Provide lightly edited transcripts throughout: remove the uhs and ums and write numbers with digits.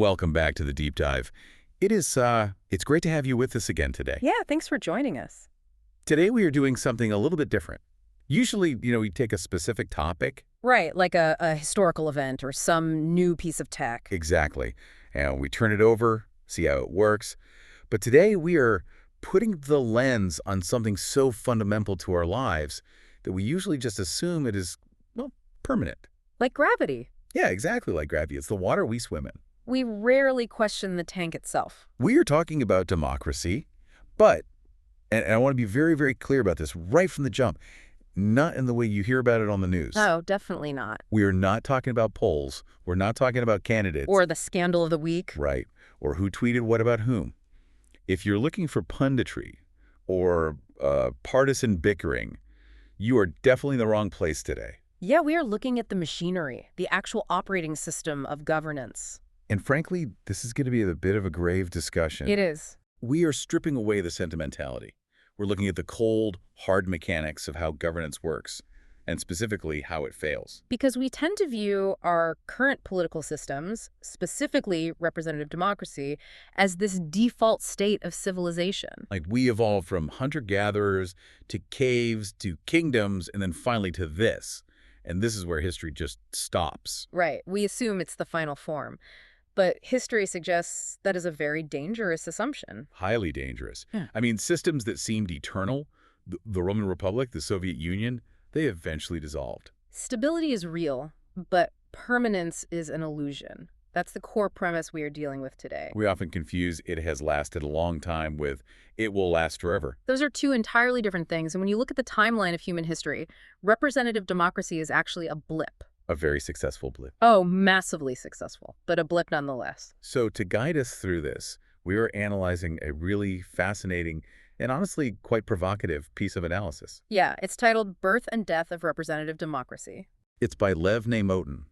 Welcome back to the deep dive. It's great to have you with us again today. Yeah, thanks for joining us. Today we are doing something a little bit different. Usually, we take a specific topic. Right, like a historical event or some new piece of tech. Exactly. And we turn it over, see how it works. But today we are putting the lens on something so fundamental to our lives that we usually just assume it is, well, permanent. Like gravity. Yeah, exactly like gravity. It's the water we swim in. We rarely question the tank itself. We are talking about democracy, but, and I want to be very, very clear about this right from the jump, not in the way you hear about it on the news. Oh, definitely not. We are not talking about polls. We're not talking about candidates. Or the scandal of the week. Right. Or who tweeted what about whom. If you're looking for punditry or partisan bickering, you are definitely in the wrong place today. Yeah, we are looking at the machinery, the actual operating system of governance. And frankly, this is going to be a bit of a grave discussion. It is. We are stripping away the sentimentality. We're looking at the cold, hard mechanics of how governance works, and specifically how it fails. Because we tend to view our current political systems, specifically representative democracy, as this default state of civilization. Like we evolved from hunter-gatherers to caves to kingdoms and then finally to this. And this is where history just stops. Right. We assume it's the final form. But history suggests that is a very dangerous assumption. Highly dangerous. Yeah. I mean, systems that seemed eternal, the Roman Republic, the Soviet Union, they eventually dissolved. Stability is real, but permanence is an illusion. That's the core premise we are dealing with today. We often confuse it has lasted a long time with it will last forever. Those are two entirely different things, and when you look at the timeline of human history, representative democracy is actually a blip. A very successful blip. Oh, massively successful, but a blip nonetheless. So to guide us through this, we are analyzing a really fascinating and honestly quite provocative piece of analysis. Yeah, it's titled Birth and Death of Representative Democracy. It's by Lev Motin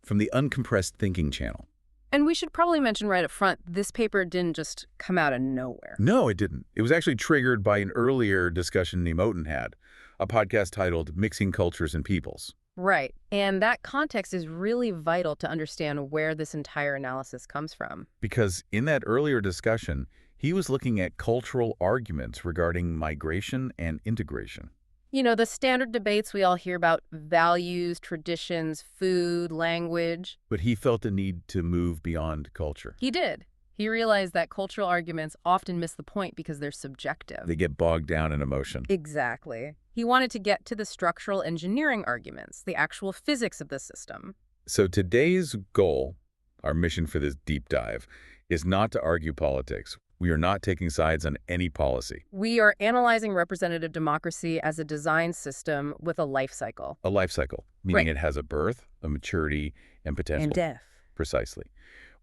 from the Uncompressed Thinking channel. And we should probably mention right up front, this paper didn't just come out of nowhere. No, it didn't. It was actually triggered by an earlier discussion Motin had, a podcast titled Mixing Cultures and Peoples. Right. And that context is really vital to understand where this entire analysis comes from. Because in that earlier discussion, he was looking at cultural arguments regarding migration and integration. You know, the standard debates we all hear about values, traditions, food, language. But he felt the need to move beyond culture. He did. He realized that cultural arguments often miss the point because they're subjective. They get bogged down in emotion. Exactly. He wanted to get to the structural engineering arguments, the actual physics of the system. So today's goal, our mission for this deep dive, is not to argue politics. We are not taking sides on any policy. We are analyzing representative democracy as a design system with a life cycle. A life cycle, meaning Right. it has a birth, a maturity, and potential. And death. Precisely.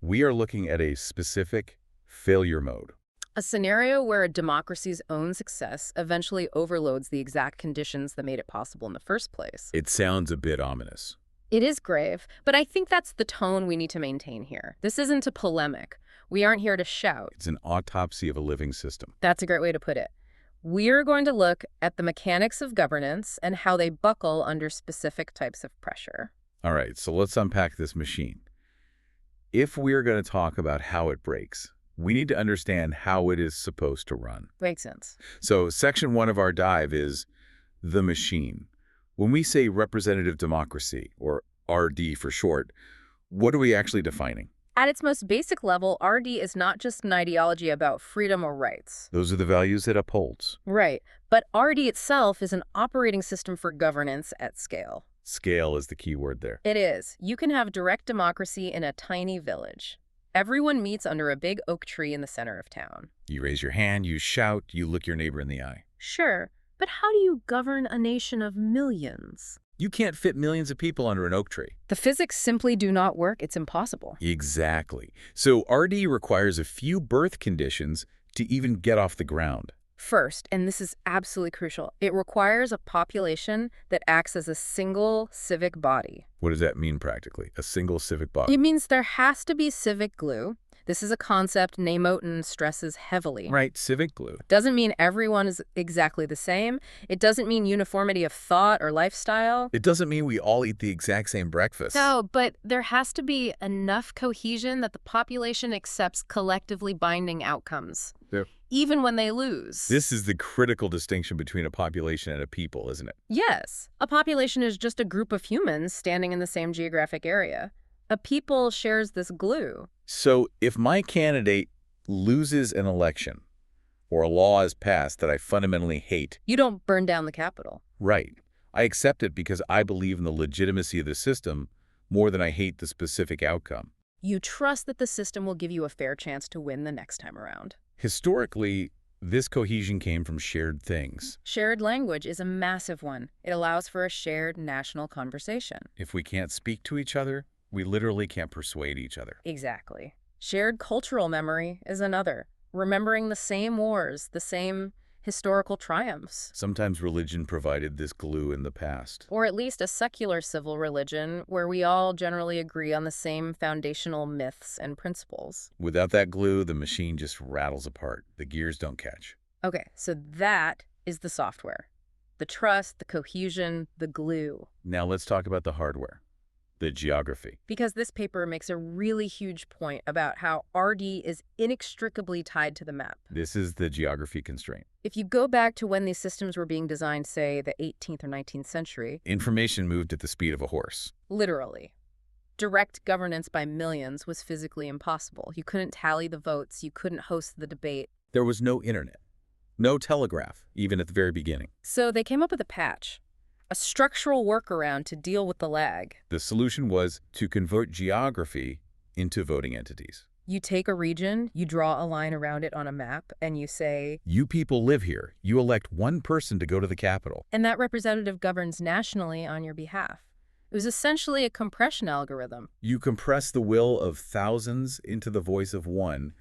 We are looking at a specific failure mode. A scenario where a democracy's own success eventually overloads the exact conditions that made it possible in the first place. It sounds a bit ominous. It is grave, but I think that's the tone we need to maintain here. This isn't a polemic. We aren't here to shout. It's an autopsy of a living system. That's a great way to put it. We're going to look at the mechanics of governance and how they buckle under specific types of pressure. All right, so let's unpack this machine. If we're going to talk about how it breaks, we need to understand how it is supposed to run. Makes sense. So section 1 of our dive is the machine. When we say representative democracy, or RD for short, what are we actually defining? At its most basic level, RD is not just an ideology about freedom or rights. Those are the values it upholds. Right. But RD itself is an operating system for governance at scale. Scale is the key word there. It is. You can have direct democracy in a tiny village. Everyone meets under a big oak tree in the center of town. You raise your hand, you shout, you look your neighbor in the eye. Sure, but how do you govern a nation of millions? You can't fit millions of people under an oak tree. The physics simply do not work. It's impossible. Exactly. So RD requires a few birth conditions to even get off the ground. First, and this is absolutely crucial, it requires a population that acts as a single civic body. What does that mean practically? A single civic body? It means there has to be civic glue. This is a concept Neymotin stresses heavily. Right, civic glue. Doesn't mean everyone is exactly the same. It doesn't mean uniformity of thought or lifestyle. It doesn't mean we all eat the exact same breakfast. No, but there has to be enough cohesion that the population accepts collectively binding outcomes, Yep. even when they lose. This is the critical distinction between a population and a people, isn't it? Yes, a population is just a group of humans standing in the same geographic area. A people shares this glue. So if my candidate loses an election or a law is passed that I fundamentally hate, You don't burn down the Capitol. right, I accept it because I believe in the legitimacy of the system more than I hate the specific outcome. You trust that the system will give you a fair chance to win the next time around. Historically, this cohesion came from shared things. Shared language is a massive one. It allows for a shared national conversation. If we can't speak to each other, we literally can't persuade each other. Exactly. Shared cultural memory is another. Remembering the same wars, the same historical triumphs. Sometimes religion provided this glue in the past. Or at least a secular civil religion where we all generally agree on the same foundational myths and principles. Without that glue, the machine just rattles apart. The gears don't catch. Okay, so that is the software. The trust, the cohesion, the glue. Now let's talk about the hardware, the geography. Because this paper makes a really huge point about how RD is inextricably tied to the map. This is the geography constraint. If you go back to when these systems were being designed, say, the 18th or 19th century, Information moved at the speed of a horse. literally, direct governance by millions was physically impossible. You couldn't tally the votes, you couldn't host the debate. There was no internet, no telegraph, even at the very beginning. So they came up with a patch, a structural workaround to deal with the lag. The solution was to convert geography into voting entities. You take a region, you draw a line around it on a map, and you say, You people live here. You elect one person to go to the Capitol. and that representative governs nationally on your behalf. It was essentially a compression algorithm. You compress the will of thousands into the voice of one,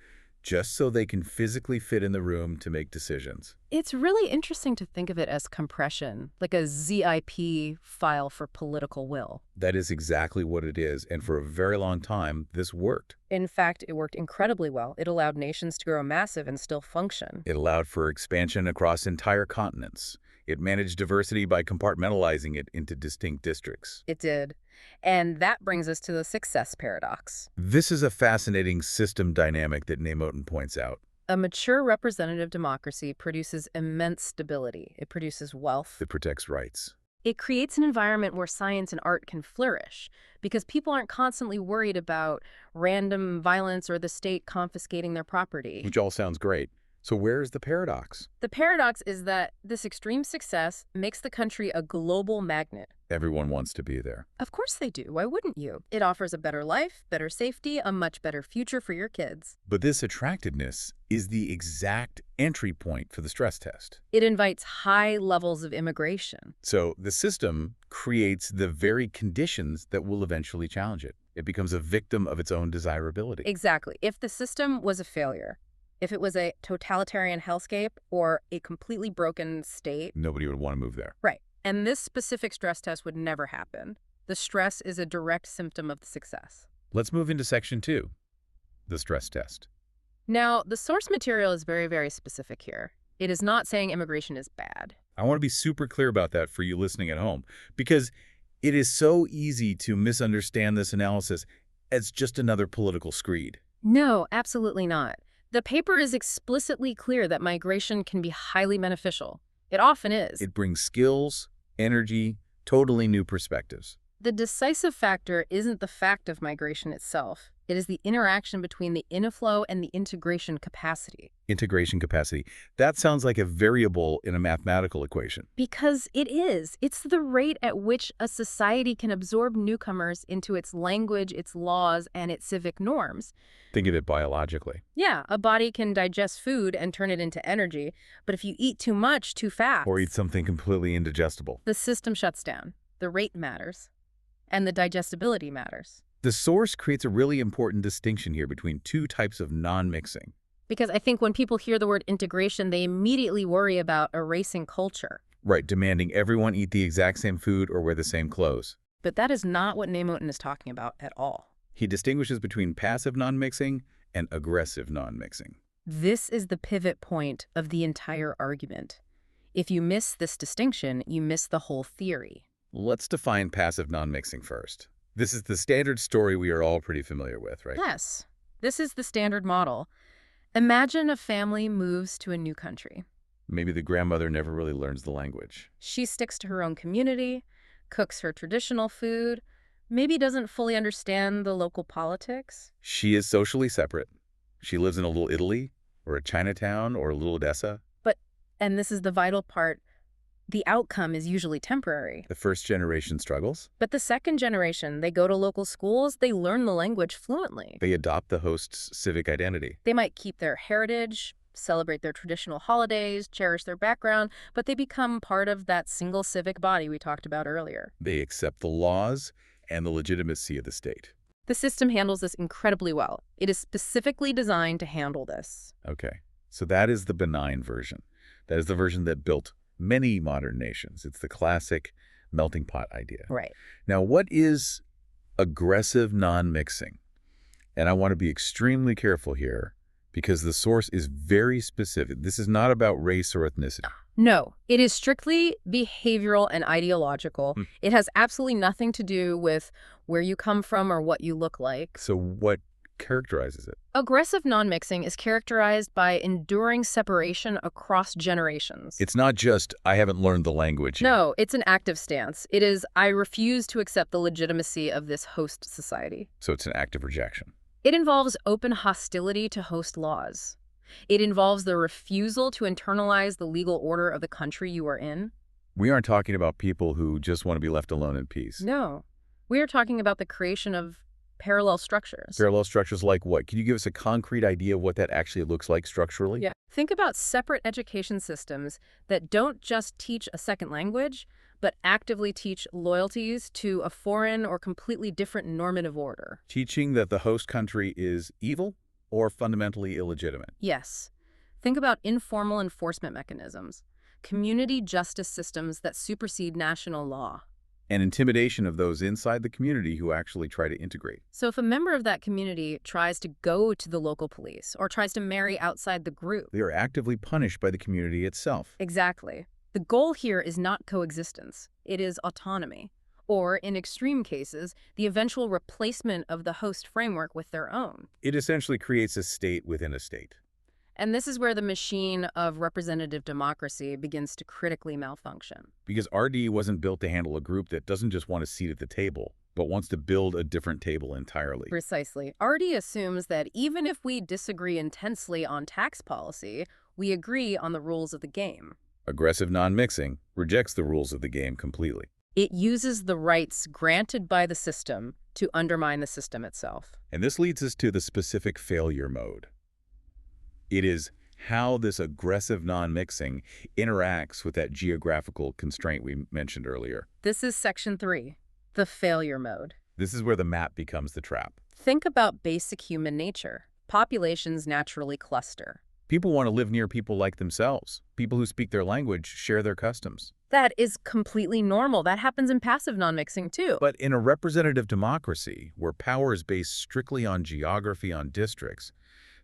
just so they can physically fit in the room to make decisions. It's really interesting to think of it as compression, like a ZIP file for political will. That is exactly what it is, and for a very long time, this worked. In fact, it worked incredibly well. It allowed nations to grow massive and still function. It allowed for expansion across entire continents. It managed diversity by compartmentalizing it into distinct districts. It did. And that brings us to the success paradox. This is a fascinating system dynamic that Neymotin points out. A mature representative democracy produces immense stability. It produces wealth. It protects rights. It creates an environment where science and art can flourish because people aren't constantly worried about random violence or the state confiscating their property. Which all sounds great. So where's the paradox? The paradox is that this extreme success makes the country a global magnet. Everyone wants to be there. Of course they do. Why wouldn't you? It offers a better life, better safety, a much better future for your kids. But this attractiveness is the exact entry point for the stress test. It invites high levels of immigration. So the system creates the very conditions that will eventually challenge it. It becomes a victim of its own desirability. Exactly. If the system was a failure, if it was a totalitarian hellscape or a completely broken state, Nobody would want to move there. right. And this specific stress test would never happen. The stress is a direct symptom of the success. Let's move into section 2, the stress test. Now, the source material is very, very specific here. It is not saying immigration is bad. I want to be super clear about that for you listening at home, because it is so easy to misunderstand this analysis as just another political screed. No, absolutely not. The paper is explicitly clear that migration can be highly beneficial. It often is. It brings skills, energy, totally new perspectives. The decisive factor isn't the fact of migration itself. It is the interaction between the inflow and the integration capacity. Integration capacity. That sounds like a variable in a mathematical equation. Because it is. It's the rate at which a society can absorb newcomers into its language, its laws, and its civic norms. Think of it biologically. Yeah, a body can digest food and turn it into energy, but if you eat too much too fast, Or eat something completely indigestible. the system shuts down. The rate matters, and the digestibility matters. The source creates a really important distinction here between two types of non-mixing. Because I think when people hear the word integration, they immediately worry about erasing culture. Right, demanding everyone eat the exact same food or wear the same clothes. But that is not what Neymotin is talking about at all. He distinguishes between passive non-mixing and aggressive non-mixing. This is the pivot point of the entire argument. If you miss this distinction, you miss the whole theory. Let's define passive non-mixing first. This is the standard story we are all pretty familiar with, right? Yes, this is the standard model. Imagine a family moves to a new country. Maybe the grandmother never really learns the language. She sticks to her own community, cooks her traditional food, maybe doesn't fully understand the local politics. She is socially separate. She lives in a little Italy, or a Chinatown, or a little Odessa. But, and this is the vital part, the outcome is usually temporary. The first generation struggles. But the second generation, they go to local schools, they learn the language fluently. They adopt the host's civic identity. They might keep their heritage, celebrate their traditional holidays, cherish their background, but they become part of that single civic body we talked about earlier. They accept the laws and the legitimacy of the state. The system handles this incredibly well. It is specifically designed to handle this. Okay, so that is the benign version. That is the version that built many modern nations. It's the classic melting pot idea. Right. Now, what is aggressive non-mixing? And I want to be extremely careful here because the source is very specific. This is not about race or ethnicity. No, it is strictly behavioral and ideological. It has absolutely nothing to do with where you come from or what you look like. So what characterizes it? Aggressive non-mixing is characterized by enduring separation across generations. It's not just, I haven't learned the language yet. No, it's an active stance. It is, I refuse to accept the legitimacy of this host society. So it's an active rejection. It involves open hostility to host laws. It involves the refusal to internalize the legal order of the country you are in. We aren't talking about people who just want to be left alone in peace. No. We are talking about the creation of parallel structures. Parallel structures like what? Can you give us a concrete idea of what that actually looks like structurally? Yeah. Think about separate education systems that don't just teach a second language, but actively teach loyalties to a foreign or completely different normative order. Teaching that the host country is evil or fundamentally illegitimate. Yes. Think about informal enforcement mechanisms, community justice systems that supersede national law. And intimidation of those inside the community who actually try to integrate. So if a member of that community tries to go to the local police or tries to marry outside the group, They are actively punished by the community itself. exactly. The goal here is not coexistence. It is autonomy. Or, in extreme cases, the eventual replacement of the host framework with their own. It essentially creates a state within a state. And this is where the machine of representative democracy begins to critically malfunction. Because RD wasn't built to handle a group that doesn't just want a seat at the table, but wants to build a different table entirely. Precisely. RD assumes that even if we disagree intensely on tax policy, we agree on the rules of the game. Aggressive non-mixing rejects the rules of the game completely. It uses the rights granted by the system to undermine the system itself. And this leads us to the specific failure mode. It is how this aggressive non-mixing interacts with that geographical constraint we mentioned earlier. This is section 3, the failure mode. This is where the map becomes the trap. Think about basic human nature. Populations naturally cluster. People want to live near people like themselves. People who speak their language, share their customs. That is completely normal. That happens in passive non-mixing too. But in a representative democracy, where power is based strictly on geography, on districts,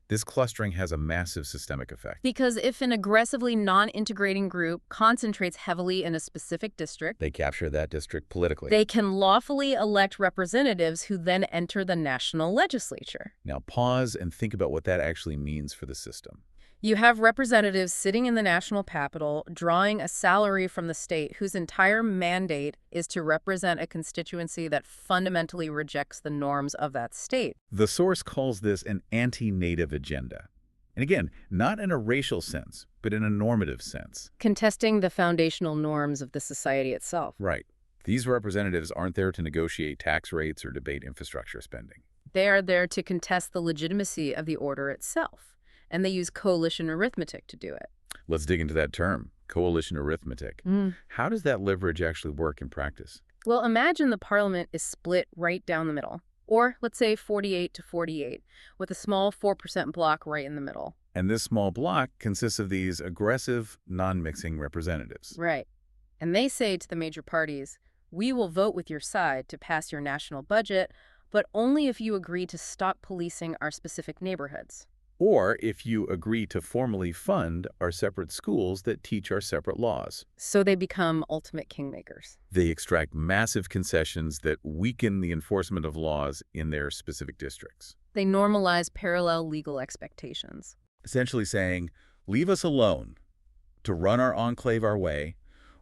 this clustering has a massive systemic effect. Because if an aggressively non-integrating group concentrates heavily in a specific district, They capture that district politically. they can lawfully elect representatives who then enter the national legislature. Now pause and think about what that actually means for the system. You have representatives sitting in the national capital, drawing a salary from the state whose entire mandate is to represent a constituency that fundamentally rejects the norms of that state. The source calls this an anti-native agenda. And again, not in a racial sense, but in a normative sense. Contesting the foundational norms of the society itself. Right. These representatives aren't there to negotiate tax rates or debate infrastructure spending. They are there to contest the legitimacy of the order itself. And they use coalition arithmetic to do it. Let's dig into that term, coalition arithmetic. How does that leverage actually work in practice? Well, imagine the parliament is split right down the middle. Or, let's say, 48 to 48, with a small 4% block right in the middle. And this small block consists of these aggressive, non-mixing representatives. Right. And they say to the major parties, we will vote with your side to pass your national budget, but only if you agree to stop policing our specific neighborhoods. Or if you agree to formally fund our separate schools that teach our separate laws. So they become ultimate kingmakers. They extract massive concessions that weaken the enforcement of laws in their specific districts. They normalize parallel legal expectations. Essentially saying, leave us alone to run our enclave our way,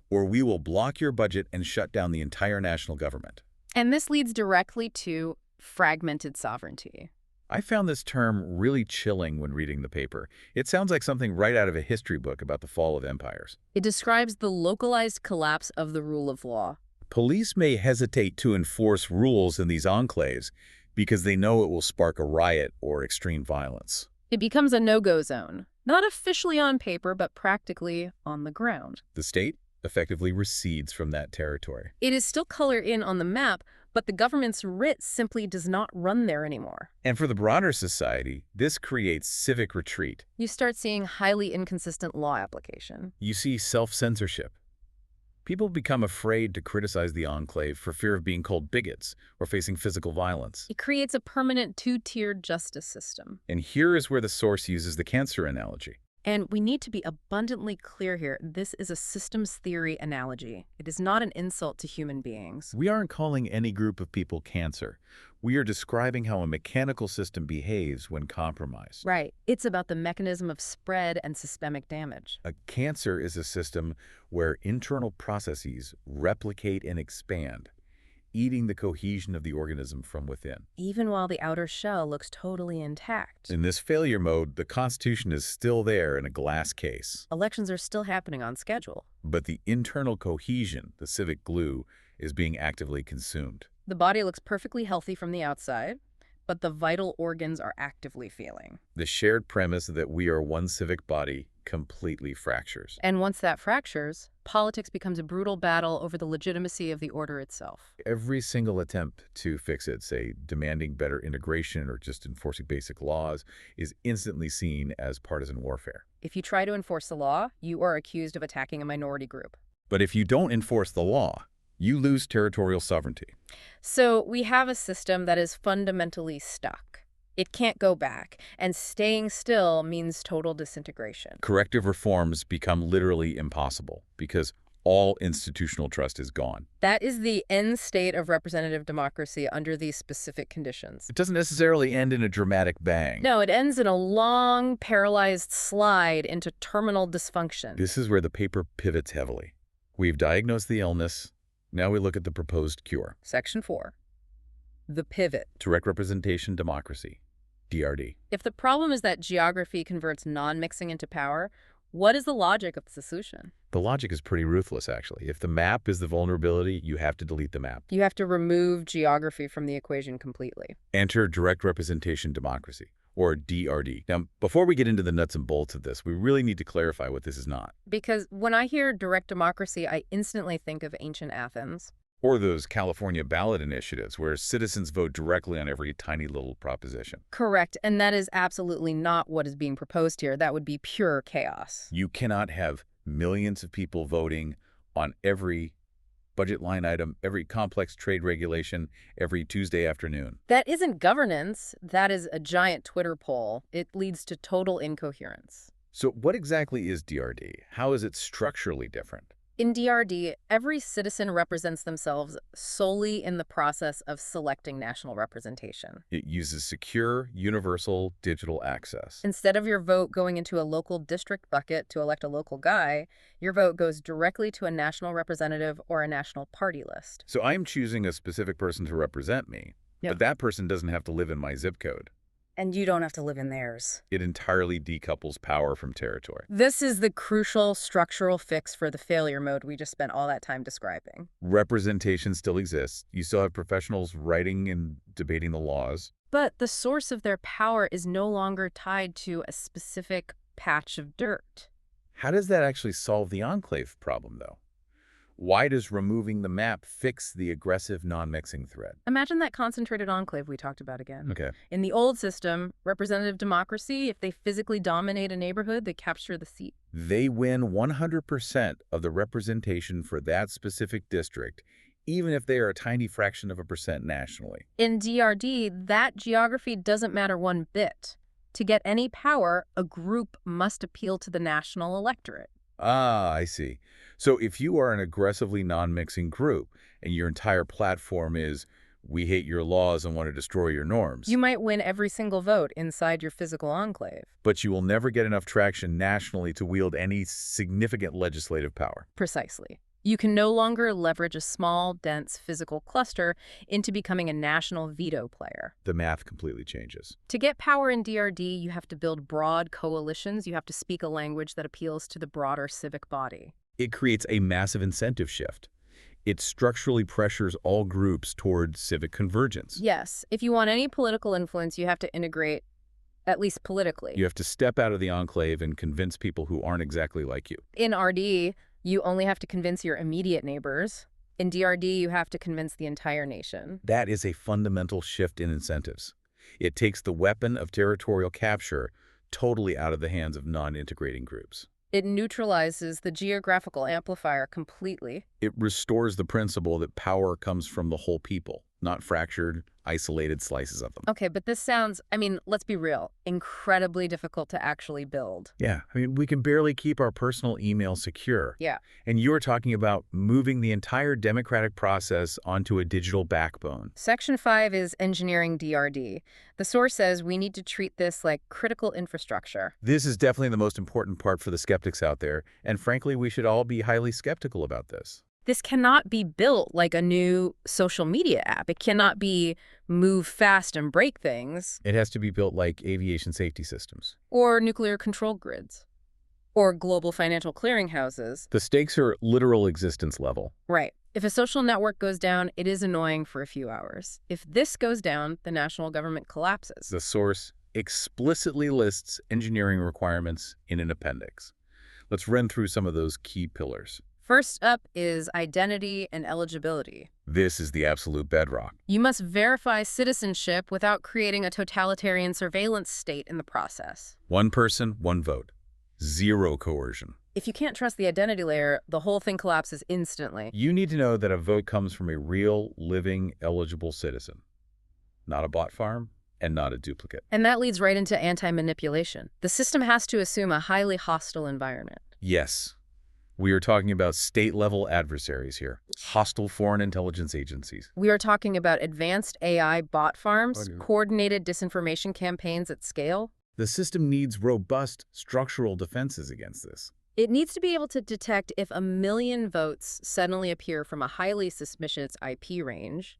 or we will block your budget and shut down the entire national government. And this leads directly to fragmented sovereignty. I found this term really chilling when reading the paper. It sounds like something right out of a history book about the fall of empires. It describes the localized collapse of the rule of law. Police may hesitate to enforce rules in these enclaves because they know it will spark a riot or extreme violence. It becomes a no-go zone, not officially on paper, but practically on the ground. The state effectively recedes from that territory. It is still colored in on the map, but the government's writ simply does not run there anymore. And for the broader society, this creates civic retreat. You start seeing highly inconsistent law application. You see self-censorship. People become afraid to criticize the enclave for fear of being called bigots or facing physical violence. It creates a permanent two-tiered justice system. And here is where the source uses the cancer analogy. And we need to be abundantly clear here. This is a systems theory analogy. It is not an insult to human beings. We aren't calling any group of people cancer. We are describing how a mechanical system behaves when compromised. Right. It's about the mechanism of spread and systemic damage. A cancer is a system where internal processes replicate and expand, eating the cohesion of the organism from within. Even while the outer shell looks totally intact. In this failure mode, the Constitution is still there in a glass case. Elections are still happening on schedule. But the internal cohesion, the civic glue, is being actively consumed. The body looks perfectly healthy from the outside, but the vital organs are actively failing. The shared premise that we are one civic body completely fractures. And once that fractures, politics becomes a brutal battle over the legitimacy of the order itself. Every single attempt to fix it, say demanding better integration or just enforcing basic laws, is instantly seen as partisan warfare. If you try to enforce the law, you are accused of attacking a minority group. But if you don't enforce the law, you lose territorial sovereignty. So we have a system that is fundamentally stuck. It can't go back, and staying still means total disintegration. Corrective reforms become literally impossible because all institutional trust is gone. That is the end state of representative democracy under these specific conditions. It doesn't necessarily end in a dramatic bang. No, it ends in a long, paralyzed slide into terminal dysfunction. This is where the paper pivots heavily. We've diagnosed the illness. Now we look at the proposed cure. Section 4. The pivot. Direct representation democracy, DRD. If the problem is that geography converts non-mixing into power, what is the logic of the solution? The logic is pretty ruthless, actually. If the map is the vulnerability, you have to delete the map. You have to remove geography from the equation completely. Enter direct representation democracy, or DRD. Now, before we get into the nuts and bolts of this, we really need to clarify what this is not. Because when I hear direct democracy, I instantly think of ancient Athens. Or those California ballot initiatives where citizens vote directly on every tiny little proposition. Correct, and that is absolutely not what is being proposed here. That would be pure chaos. You cannot have millions of people voting on every budget line item, every complex trade regulation, every Tuesday afternoon. That isn't governance. That is a giant Twitter poll. It leads to total incoherence. So what exactly is DRD? How is it structurally different? In DRD, every citizen represents themselves solely in the process of selecting national representation. It uses secure, universal, digital access. Instead of your vote going into a local district bucket to elect a local guy, your vote goes directly to a national representative or a national party list. So I'm choosing a specific person to represent me, Yep. but that person doesn't have to live in my zip code. And you don't have to live in theirs. It entirely decouples power from territory. This is the crucial structural fix for the failure mode we just spent all that time describing. Representation still exists. You still have professionals writing and debating the laws. But the source of their power is no longer tied to a specific patch of dirt. How does that actually solve the enclave problem, though? Why does removing the map fix the aggressive non-mixing threat? Imagine that concentrated enclave we talked about again. Okay. In the old system, representative democracy, if they physically dominate a neighborhood, they capture the seat. They win 100% of the representation for that specific district, even if they are a tiny fraction of a percent nationally. In DRD, that geography doesn't matter one bit. To get any power, a group must appeal to the national electorate. Ah, I see. So if you are an aggressively non-mixing group and your entire platform is, we hate your laws and want to destroy your norms, You might win every single vote inside your physical enclave. but you will never get enough traction nationally to wield any significant legislative power. Precisely. You can no longer leverage a small, dense physical cluster into becoming a national veto player. The math completely changes. To get power in DRD, you have to build broad coalitions. You have to speak a language that appeals to the broader civic body. It creates a massive incentive shift. It structurally pressures all groups toward civic convergence. Yes, if you want any political influence, you have to integrate, at least politically. You have to step out of the enclave and convince people who aren't exactly like you. In RD, you only have to convince your immediate neighbors. In DRD, you have to convince the entire nation. That is a fundamental shift in incentives. It takes the weapon of territorial capture totally out of the hands of non-integrating groups. It neutralizes the geographical amplifier completely. It restores the principle that power comes from the whole people, not fractured, isolated slices of them. Okay, but this sounds, let's be real, incredibly difficult to actually build. Yeah, we can barely keep our personal email secure. Yeah. And you're talking about moving the entire democratic process onto a digital backbone. Section 5 is engineering DRD. The source says we need to treat this like critical infrastructure. This is definitely the most important part for the skeptics out there, and frankly, we should all be highly skeptical about this. This cannot be built like a new social media app. It cannot be move fast and break things. It has to be built like aviation safety systems. Or nuclear control grids. Or global financial clearinghouses. The stakes are literal existence level. Right. If a social network goes down, it is annoying for a few hours. If this goes down, the national government collapses. The source explicitly lists engineering requirements in an appendix. Let's run through some of those key pillars. First up is identity and eligibility. This is the absolute bedrock. You must verify citizenship without creating a totalitarian surveillance state in the process. One person, one vote. Zero coercion. If you can't trust the identity layer, the whole thing collapses instantly. You need to know that a vote comes from a real, living, eligible citizen. Not a bot farm and not a duplicate. And that leads right into anti-manipulation. The system has to assume a highly hostile environment. Yes. We are talking about state-level adversaries here, hostile foreign intelligence agencies. We are talking about advanced AI bot farms, coordinated disinformation campaigns at scale. The system needs robust structural defenses against this. It needs to be able to detect if 1 million votes suddenly appear from a highly suspicious IP range,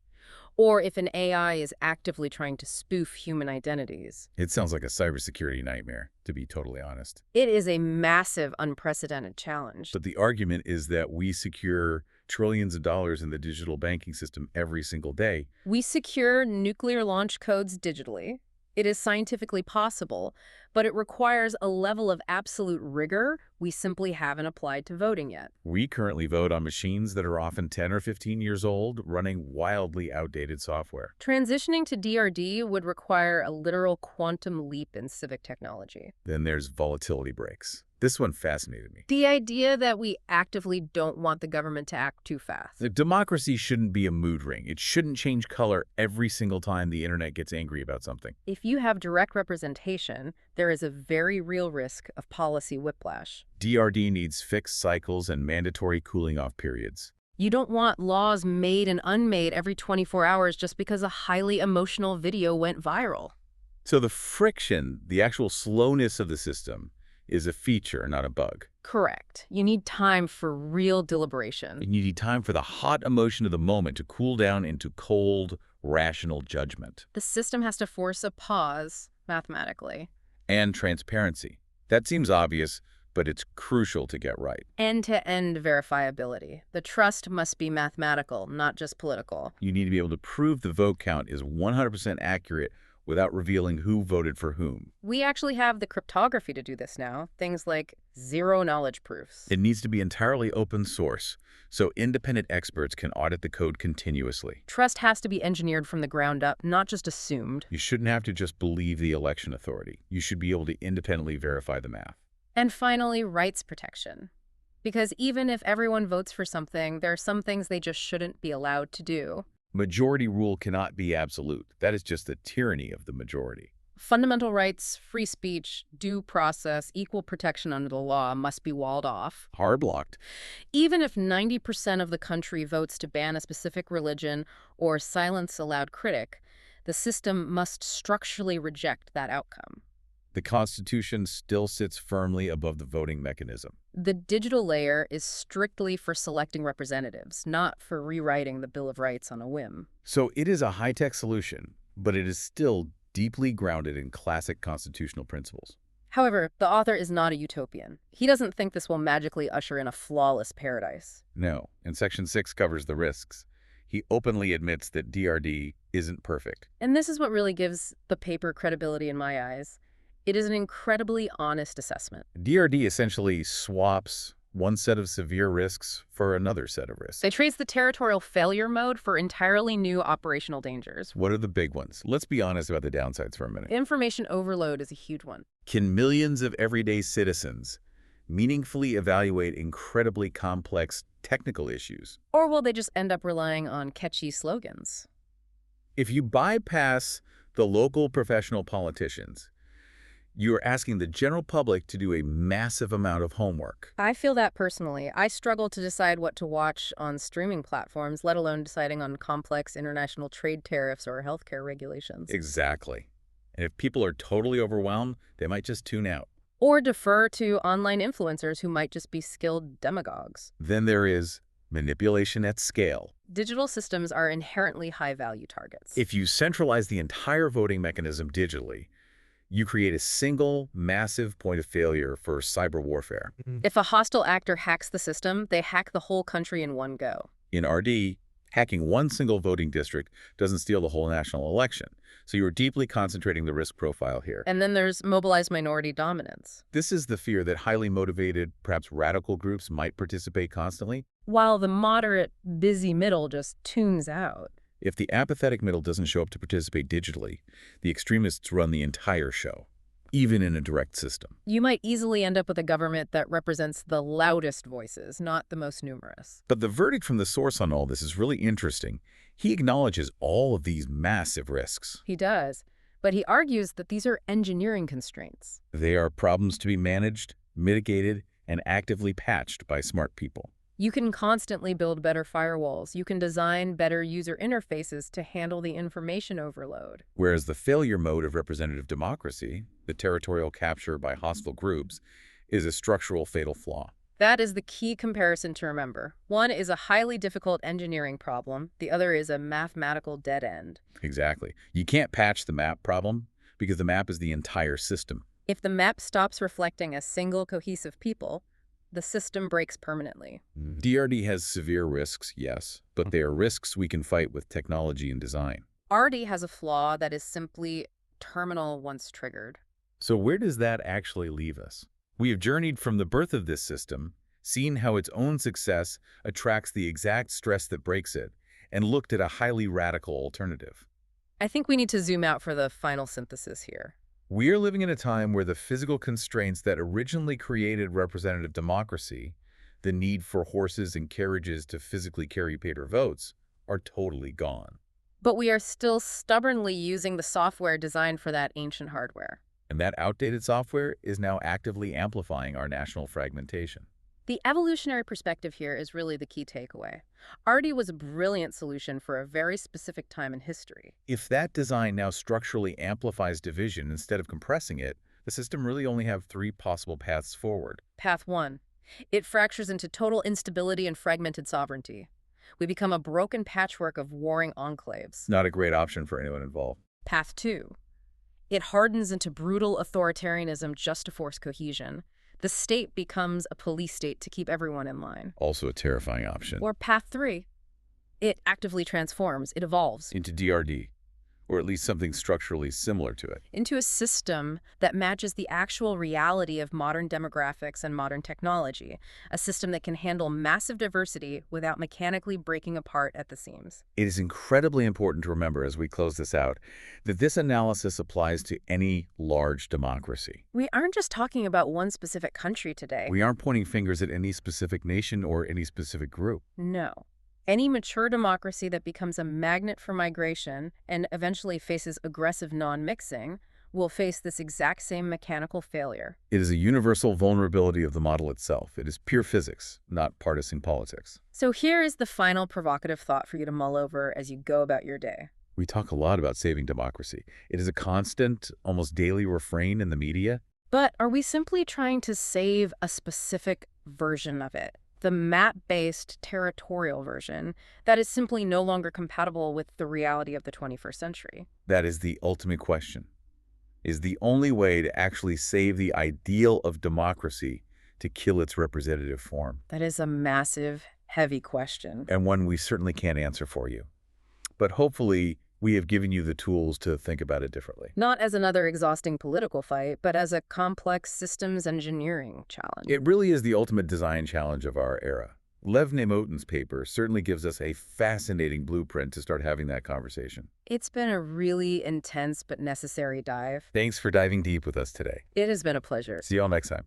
or if an AI is actively trying to spoof human identities. It sounds like a cybersecurity nightmare, to be totally honest. It is a massive, unprecedented challenge. But the argument is that we secure trillions of dollars in the digital banking system every single day. We secure nuclear launch codes digitally. It is scientifically possible, but it requires a level of absolute rigor we simply haven't applied to voting yet. We currently vote on machines that are often 10 or 15 years old, running wildly outdated software. Transitioning to DRD would require a literal quantum leap in civic technology. Then there's volatility breaks. This one fascinated me. The idea that we actively don't want the government to act too fast. The democracy shouldn't be a mood ring. It shouldn't change color every single time the internet gets angry about something. If you have direct representation, there is a very real risk of policy whiplash. DRD needs fixed cycles and mandatory cooling-off periods. You don't want laws made and unmade every 24 hours just because a highly emotional video went viral. So the friction, the actual slowness of the system, is a feature, not a bug. Correct. You need time for real deliberation. And you need time for the hot emotion of the moment to cool down into cold, rational judgment. The system has to force a pause, mathematically. And transparency. That seems obvious, but it's crucial to get right. End-to-end verifiability. The trust must be mathematical, not just political. You need to be able to prove the vote count is 100% accurate without revealing who voted for whom. We actually have the cryptography to do this now, things like zero-knowledge proofs. It needs to be entirely open source, so independent experts can audit the code continuously. Trust has to be engineered from the ground up, not just assumed. You shouldn't have to just believe the election authority. You should be able to independently verify the math. And finally, rights protection. Because even if everyone votes for something, there are some things they just shouldn't be allowed to do. Majority rule cannot be absolute. That is just the tyranny of the majority. Fundamental rights, free speech, due process, equal protection under the law must be walled off. Hard blocked. Even if 90% of the country votes to ban a specific religion or silence a loud critic, the system must structurally reject that outcome. The Constitution still sits firmly above the voting mechanism. The digital layer is strictly for selecting representatives, not for rewriting the Bill of Rights on a whim. So it is a high-tech solution, but it is still deeply grounded in classic constitutional principles. However, the author is not a utopian. He doesn't think this will magically usher in a flawless paradise. No, and Section 6 covers the risks. He openly admits that DRD isn't perfect. And this is what really gives the paper credibility in my eyes. It is an incredibly honest assessment. DRD essentially swaps one set of severe risks for another set of risks. They trade the territorial failure mode for entirely new operational dangers. What are the big ones? Let's be honest about the downsides for a minute. Information overload is a huge one. Can millions of everyday citizens meaningfully evaluate incredibly complex technical issues? Or will they just end up relying on catchy slogans? If you bypass the local professional politicians, you are asking the general public to do a massive amount of homework. I feel that personally. I struggle to decide what to watch on streaming platforms, let alone deciding on complex international trade tariffs or healthcare regulations. Exactly. And if people are totally overwhelmed, they might just tune out. Or defer to online influencers who might just be skilled demagogues. Then there is manipulation at scale. Digital systems are inherently high-value targets. If you centralize the entire voting mechanism digitally, you create a single, massive point of failure for cyber warfare. If a hostile actor hacks the system, they hack the whole country in one go. In RD, hacking one single voting district doesn't steal the whole national election, so you're deeply concentrating the risk profile here. And then there's mobilized minority dominance. This is the fear that highly motivated, perhaps radical groups might participate constantly. While the moderate, busy middle just tunes out. If the apathetic middle doesn't show up to participate digitally, the extremists run the entire show, even in a direct system. You might easily end up with a government that represents the loudest voices, not the most numerous. But the verdict from the source on all this is really interesting. He acknowledges all of these massive risks. He does, but he argues that these are engineering constraints. They are problems to be managed, mitigated, and actively patched by smart people. You can constantly build better firewalls. You can design better user interfaces to handle the information overload. Whereas the failure mode of representative democracy, the territorial capture by hostile groups, is a structural fatal flaw. That is the key comparison to remember. One is a highly difficult engineering problem. The other is a mathematical dead end. Exactly. You can't patch the map problem because the map is the entire system. If the map stops reflecting a single cohesive people, the system breaks permanently. DRD has severe risks, yes, but they are risks we can fight with technology and design. RD has a flaw that is simply terminal once triggered. So where does that actually leave us? We have journeyed from the birth of this system, seen how its own success attracts the exact stress that breaks it, and looked at a highly radical alternative. I think we need to zoom out for the final synthesis here. We are living in a time where the physical constraints that originally created representative democracy, the need for horses and carriages to physically carry paper votes, are totally gone. But we are still stubbornly using the software designed for that ancient hardware. And that outdated software is now actively amplifying our national fragmentation. The evolutionary perspective here is really the key takeaway. RD was a brilliant solution for a very specific time in history. If that design now structurally amplifies division instead of compressing it, the system really only have three possible paths forward. Path 1. It fractures into total instability and fragmented sovereignty. We become a broken patchwork of warring enclaves. Not a great option for anyone involved. Path 2. It hardens into brutal authoritarianism just to force cohesion. The state becomes a police state to keep everyone in line. Also a terrifying option. Or path 3. It actively transforms, it evolves. Into DRD, or at least something structurally similar to it. Into a system that matches the actual reality of modern demographics and modern technology, a system that can handle massive diversity without mechanically breaking apart at the seams. It is incredibly important to remember as we close this out that this analysis applies to any large democracy. We aren't just talking about one specific country today. We aren't pointing fingers at any specific nation or any specific group. No. Any mature democracy that becomes a magnet for migration and eventually faces aggressive non-mixing will face this exact same mechanical failure. It is a universal vulnerability of the model itself. It is pure physics, not partisan politics. So here is the final provocative thought for you to mull over as you go about your day. We talk a lot about saving democracy. It is a constant, almost daily refrain in the media. But are we simply trying to save a specific version of it? The map-based territorial version that is simply no longer compatible with the reality of the 21st century. That is the ultimate question. Is the only way to actually save the ideal of democracy to kill its representative form? That is a massive, heavy question. And one we certainly can't answer for you. But hopefully, we have given you the tools to think about it differently. Not as another exhausting political fight, but as a complex systems engineering challenge. It really is the ultimate design challenge of our era. Lev Nemotin's paper certainly gives us a fascinating blueprint to start having that conversation. It's been a really intense but necessary dive. Thanks for diving deep with us today. It has been a pleasure. See you all next time.